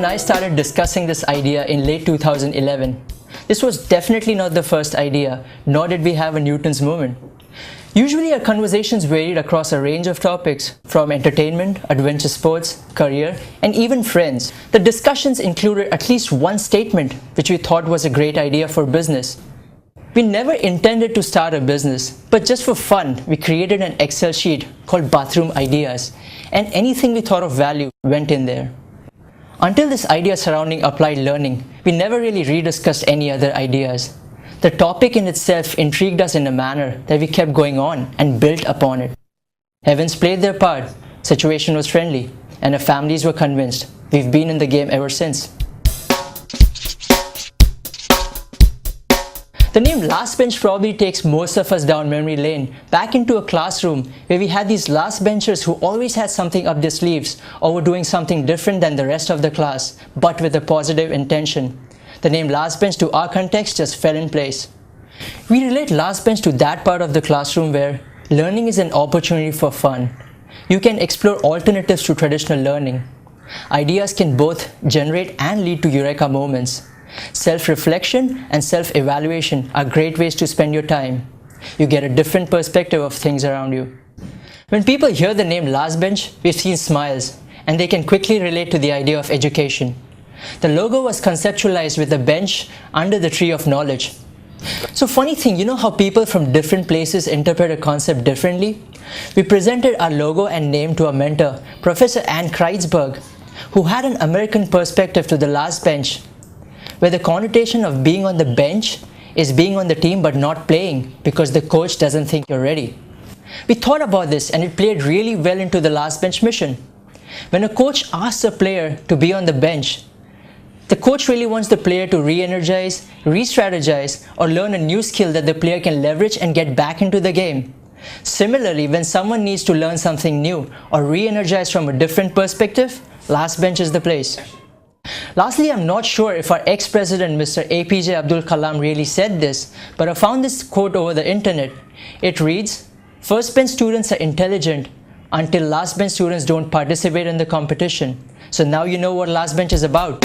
and I started discussing this idea in late 2011. This was definitely not the first idea, nor did we have a Newton's moment. Usually our conversations varied across a range of topics, from entertainment, adventure sports, career, and even friends. The discussions included at least one statement which we thought was a great idea for business. We never intended to start a business, but just for fun, we created an Excel sheet called Bathroom Ideas, and anything we thought of value went in there. Until this idea surrounding applied learning, we never really rediscussed any other ideas. The topic in itself intrigued us in a manner that we kept going on and built upon it. Heavens played their part, situation was friendly, and our families were convinced. We've been in the game ever since. The name Last Bench probably takes most of us down memory lane, back into a classroom where we had these last benchers who always had something up their sleeves or were doing something different than the rest of the class, but with a positive intention. The name Last Bench to our context just fell in place. We relate Last Bench to that part of the classroom where learning is an opportunity for fun. You can explore alternatives to traditional learning. Ideas can both generate and lead to eureka moments. Self-reflection and self-evaluation are great ways to spend your time. You get a different perspective of things around you. When people hear the name Last Bench, we've seen smiles, and they can quickly relate to the idea of education. The logo was conceptualized with a bench under the tree of knowledge. So funny thing, you know how people from different places interpret a concept differently? We presented our logo and name to our mentor, Professor Anne Kreitzberg, who had an American perspective to the last bench, where the connotation of being on the bench is being on the team but not playing because the coach doesn't think you're ready. We thought about this and it played really well into the last bench mission. When a coach asks a player to be on the bench, the coach really wants the player to re-energize, re-strategize, or learn a new skill that the player can leverage and get back into the game. Similarly, when someone needs to learn something new or re-energize from a different perspective, last bench is the place. Lastly, I'm not sure if our ex-president Mr. APJ Abdul Kalam really said this, but I found this quote over the internet. It reads, "First bench students are intelligent until last bench students don't participate in the competition." So now you know what last bench is about.